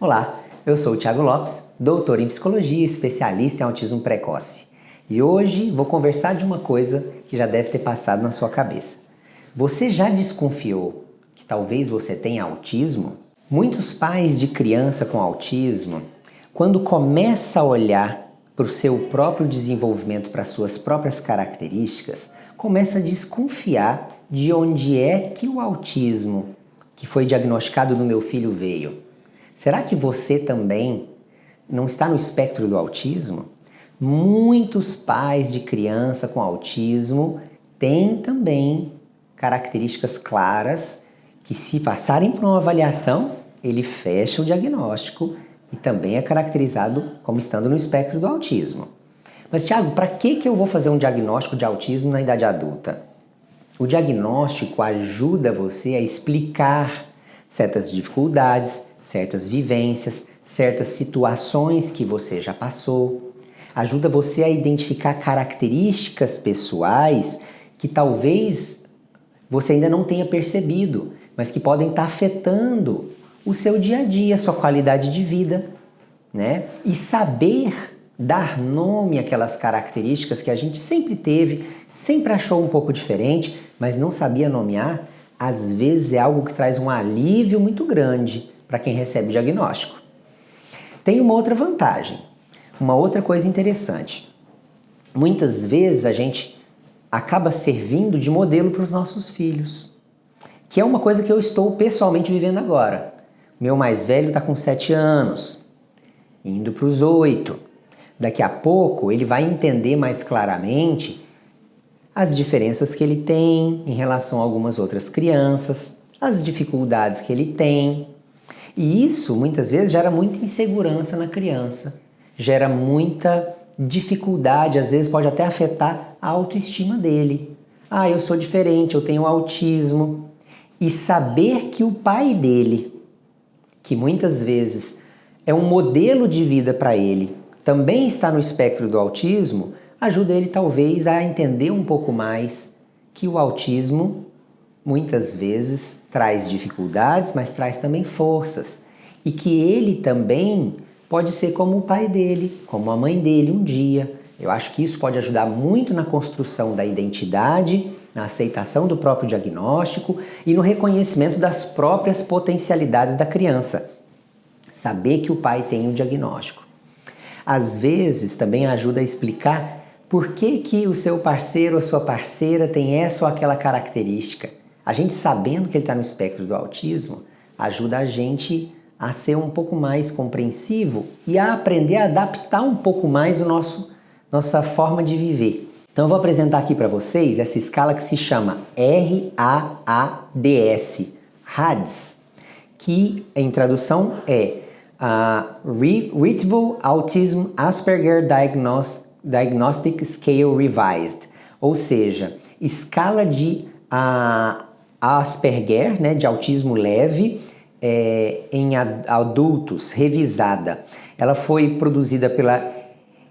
Olá, eu sou o Thiago Lopes, doutor em psicologia e especialista em autismo precoce. E hoje vou conversar de uma coisa que já deve ter passado na sua cabeça. Você já desconfiou que talvez você tenha autismo? Muitos pais de criança com autismo, quando começa a olhar para o seu próprio desenvolvimento, para suas próprias características, começa a desconfiar de onde é que o autismo que foi diagnosticado no meu filho veio. Será que você também não está no espectro do autismo? Muitos pais de criança com autismo têm também características claras que, se passarem por uma avaliação, ele fecha o diagnóstico e também é caracterizado como estando no espectro do autismo. Mas, Thiago, para que eu vou fazer um diagnóstico de autismo na idade adulta? O diagnóstico ajuda você a explicar certas dificuldades, certas vivências, certas situações que você já passou. Ajuda você a identificar características pessoais que talvez você ainda não tenha percebido, mas que podem estar afetando o seu dia a dia, a sua qualidade de vida, né? E saber dar nome àquelas características que a gente sempre teve, sempre achou um pouco diferente, mas não sabia nomear, às vezes é algo que traz um alívio muito grande para quem recebe o diagnóstico. Tem uma outra vantagem, uma outra coisa interessante. Muitas vezes a gente acaba servindo de modelo para os nossos filhos, que é uma coisa que eu estou pessoalmente vivendo agora. Meu mais velho está com 7 anos, indo para os 8. Daqui a pouco ele vai entender mais claramente as diferenças que ele tem em relação a algumas outras crianças, as dificuldades que ele tem. E isso, muitas vezes, gera muita insegurança na criança, gera muita dificuldade, às vezes pode até afetar a autoestima dele. Ah, eu sou diferente, eu tenho autismo. E saber que o pai dele, que muitas vezes é um modelo de vida para ele, também está no espectro do autismo, ajuda ele talvez a entender um pouco mais que o autismo muitas vezes traz dificuldades, mas traz também forças. E que ele também pode ser como o pai dele, como a mãe dele um dia. Eu acho que isso pode ajudar muito na construção da identidade, na aceitação do próprio diagnóstico e no reconhecimento das próprias potencialidades da criança. Saber que o pai tem um diagnóstico. Às vezes também ajuda a explicar por que o seu parceiro ou a sua parceira tem essa ou aquela característica. A gente sabendo que ele está no espectro do autismo, ajuda a gente a ser um pouco mais compreensivo e a aprender a adaptar um pouco mais nossa forma de viver. Então eu vou apresentar aqui para vocês essa escala que se chama RAADS, RADS, que em tradução é Retrieval Autism Asperger Diagnostic Scale Revised, ou seja, escala de Asperger, né, de autismo leve, em adultos, revisada. Ela foi produzida pela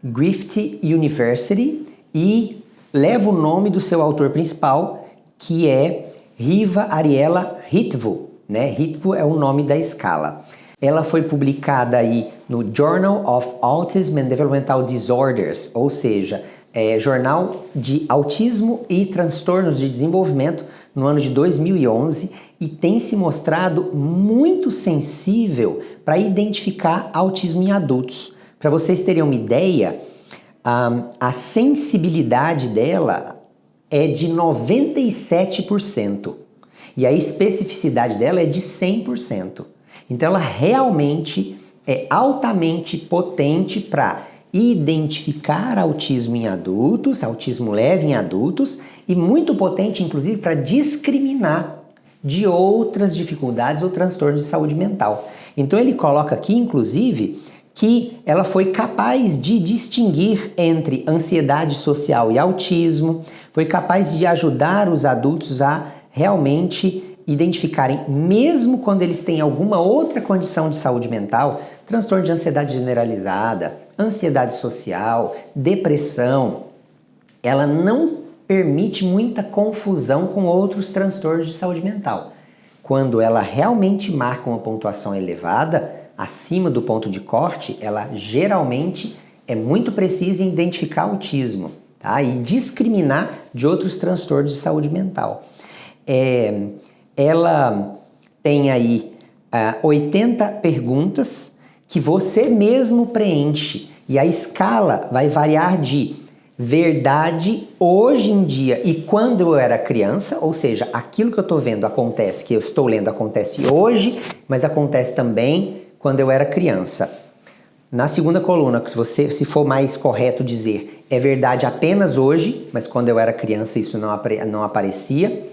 Griffith University e leva o nome do seu autor principal, que é Riva Ariela Hitvo, né? Hitvo é o nome da escala. Ela foi publicada aí no Journal of Autism and Developmental Disorders, ou seja, Jornal de Autismo e Transtornos de Desenvolvimento, no ano de 2011, e tem se mostrado muito sensível para identificar autismo em adultos. Para vocês terem uma ideia, a sensibilidade dela é de 97% e a especificidade dela é de 100%. Então ela realmente é altamente potente para identificar autismo em adultos, autismo leve em adultos, e muito potente, inclusive, para discriminar de outras dificuldades ou transtornos de saúde mental. Então ele coloca aqui, inclusive, que ela foi capaz de distinguir entre ansiedade social e autismo, foi capaz de ajudar os adultos a realmente identificarem, mesmo quando eles têm alguma outra condição de saúde mental, transtorno de ansiedade generalizada, ansiedade social, depressão, ela não permite muita confusão com outros transtornos de saúde mental. Quando ela realmente marca uma pontuação elevada, acima do ponto de corte, ela geralmente é muito precisa em identificar autismo, tá? E discriminar de outros transtornos de saúde mental. Ela tem aí 80 perguntas que você mesmo preenche e a escala vai variar de verdade hoje em dia e quando eu era criança, ou seja, aquilo que eu estou vendo acontece, que eu estou lendo acontece hoje, mas acontece também quando eu era criança. Na segunda coluna, se for mais correto dizer, é verdade apenas hoje, mas quando eu era criança isso não aparecia.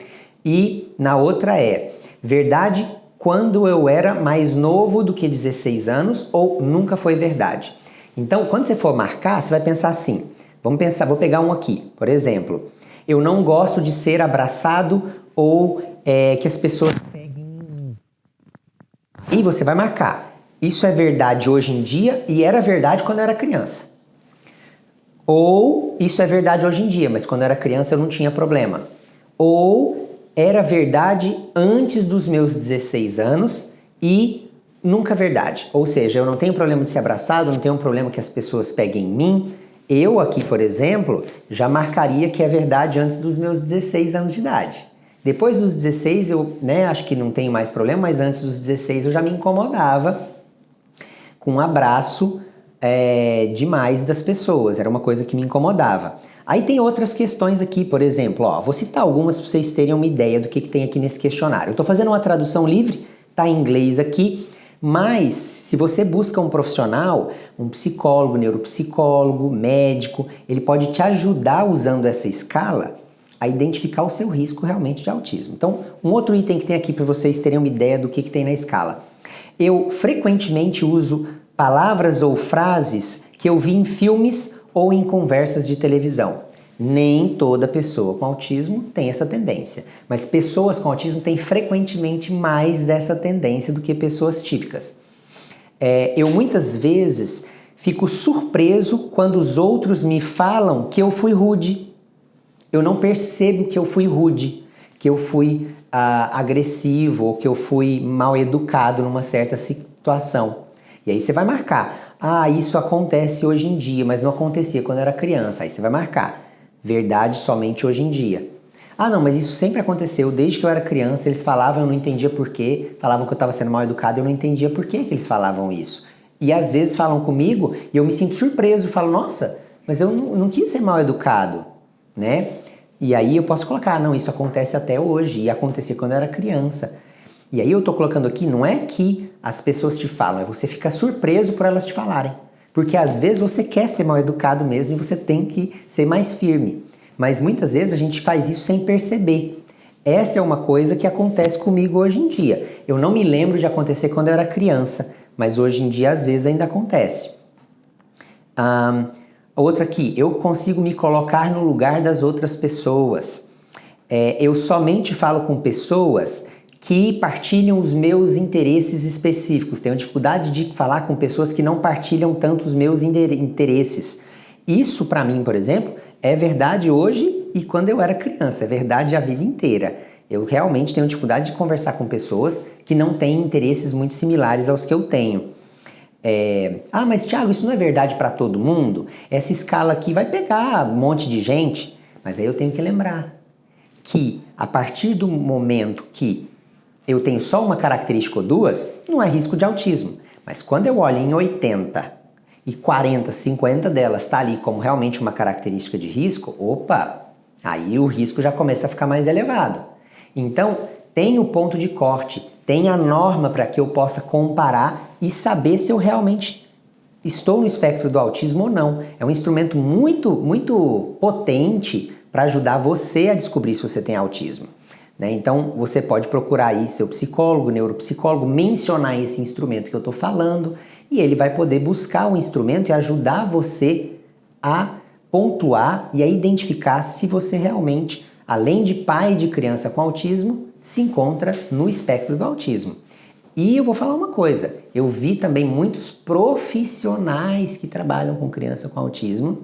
E na outra é verdade quando eu era mais novo do que 16 anos ou nunca foi verdade. Então, quando você for marcar, você vai pensar assim, vou pegar um aqui, por exemplo, eu não gosto de ser abraçado ou que as pessoas peguem em mim. E você vai marcar, isso é verdade hoje em dia e era verdade quando eu era criança. Ou isso é verdade hoje em dia, mas quando eu era criança eu não tinha problema. Ou era verdade antes dos meus 16 anos e nunca verdade. Ou seja, eu não tenho problema de ser abraçado, não tenho problema que as pessoas peguem em mim. Eu aqui, por exemplo, já marcaria que é verdade antes dos meus 16 anos de idade. Depois dos 16 eu acho que não tenho mais problema, mas antes dos 16 eu já me incomodava com um abraço demais das pessoas, era uma coisa que me incomodava. Aí tem outras questões aqui, por exemplo, vou citar algumas para vocês terem uma ideia do que tem aqui nesse questionário. Eu estou fazendo uma tradução livre, está em inglês aqui, mas se você busca um profissional, um psicólogo, neuropsicólogo, médico, ele pode te ajudar usando essa escala a identificar o seu risco realmente de autismo. Então, um outro item que tem aqui para vocês terem uma ideia do que tem na escala. Eu frequentemente uso palavras ou frases que eu vi em filmes ou em conversas de televisão. Nem toda pessoa com autismo tem essa tendência, mas pessoas com autismo têm frequentemente mais dessa tendência do que pessoas típicas. Eu muitas vezes fico surpreso quando os outros me falam que eu fui rude. Eu não percebo que eu fui rude, que eu fui agressivo ou que eu fui mal educado numa certa situação. E aí você vai marcar, isso acontece hoje em dia, mas não acontecia quando eu era criança. Aí você vai marcar, verdade somente hoje em dia. Não, mas isso sempre aconteceu, desde que eu era criança, eles falavam, eu não entendia por quê, falavam que eu estava sendo mal educado, eu não entendia por que eles falavam isso. E às vezes falam comigo e eu me sinto surpreso, falo, nossa, mas eu não quis ser mal educado, né? E aí eu posso colocar, não, isso acontece até hoje, e acontecia quando eu era criança. E aí eu tô colocando aqui, não é que as pessoas te falam, é você fica surpreso por elas te falarem. Porque às vezes você quer ser mal educado mesmo e você tem que ser mais firme. Mas muitas vezes a gente faz isso sem perceber. Essa é uma coisa que acontece comigo hoje em dia. Eu não me lembro de acontecer quando eu era criança, mas hoje em dia às vezes ainda acontece. Outra aqui, eu consigo me colocar no lugar das outras pessoas. Eu somente falo com pessoas que partilham os meus interesses específicos. Tenho dificuldade de falar com pessoas que não partilham tanto os meus interesses. Isso, para mim, por exemplo, é verdade hoje e quando eu era criança. É verdade a vida inteira. Eu realmente tenho dificuldade de conversar com pessoas que não têm interesses muito similares aos que eu tenho. Mas Thiago, isso não é verdade para todo mundo? Essa escala aqui vai pegar um monte de gente. Mas aí eu tenho que lembrar que a partir do momento que eu tenho só uma característica ou duas, não é risco de autismo. Mas quando eu olho em 80 e 40, 50 delas está ali como realmente uma característica de risco, aí o risco já começa a ficar mais elevado. Então, tem o ponto de corte, tem a norma para que eu possa comparar e saber se eu realmente estou no espectro do autismo ou não. É um instrumento muito, muito potente para ajudar você a descobrir se você tem autismo. Então, você pode procurar aí seu psicólogo, neuropsicólogo, mencionar esse instrumento que eu estou falando e ele vai poder buscar o instrumento e ajudar você a pontuar e a identificar se você realmente, além de pai de criança com autismo, se encontra no espectro do autismo. E eu vou falar uma coisa, eu vi também muitos profissionais que trabalham com criança com autismo,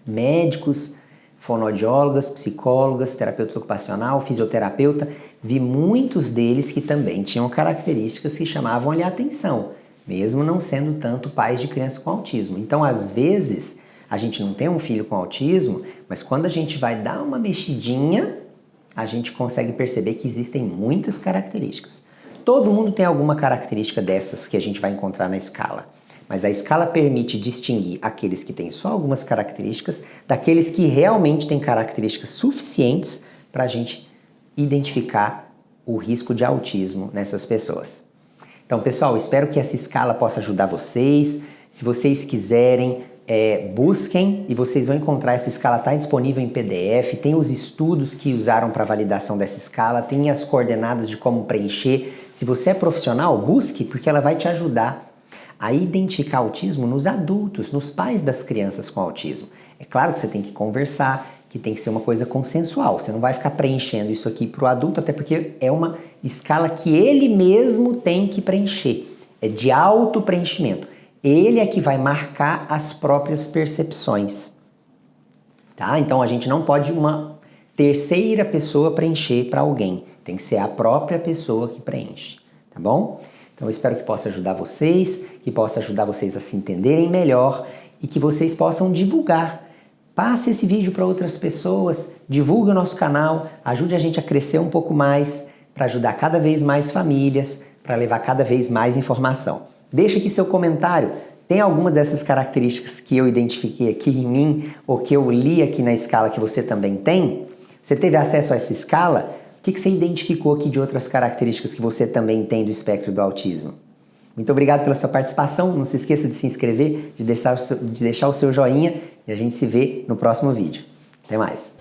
médicos, fonoaudiólogas, psicólogas, terapeuta ocupacional, fisioterapeuta, vi muitos deles que também tinham características que chamavam ali a atenção. mesmo não sendo tanto pais de crianças com autismo. Então, às vezes, a gente não tem um filho com autismo, mas quando a gente vai dar uma mexidinha, a gente consegue perceber que existem muitas características. Todo mundo tem alguma característica dessas que a gente vai encontrar na escala, mas a escala permite distinguir aqueles que têm só algumas características daqueles que realmente têm características suficientes para a gente identificar o risco de autismo nessas pessoas. Então, pessoal, espero que essa escala possa ajudar vocês. Se vocês quiserem, busquem e vocês vão encontrar essa escala, está disponível em PDF, tem os estudos que usaram para validação dessa escala, tem as coordenadas de como preencher. Se você é profissional, busque, porque ela vai te ajudar a identificar autismo nos adultos, nos pais das crianças com autismo. É claro que você tem que conversar, que tem que ser uma coisa consensual. Você não vai ficar preenchendo isso aqui para o adulto, até porque é uma escala que ele mesmo tem que preencher. É de auto-preenchimento. Ele é que vai marcar as próprias percepções. Tá? Então a gente não pode uma terceira pessoa preencher para alguém. Tem que ser a própria pessoa que preenche. Tá bom? Então eu espero que possa ajudar vocês, que possa ajudar vocês a se entenderem melhor e que vocês possam divulgar. Passe esse vídeo para outras pessoas, divulgue o nosso canal, ajude a gente a crescer um pouco mais, para ajudar cada vez mais famílias, para levar cada vez mais informação. Deixa aqui seu comentário, tem alguma dessas características que eu identifiquei aqui em mim, ou que eu li aqui na escala que você também tem? Você teve acesso a essa escala? O que você identificou aqui de outras características que você também tem do espectro do autismo? Muito obrigado pela sua participação, não se esqueça de se inscrever, de deixar o seu joinha e a gente se vê no próximo vídeo. Até mais!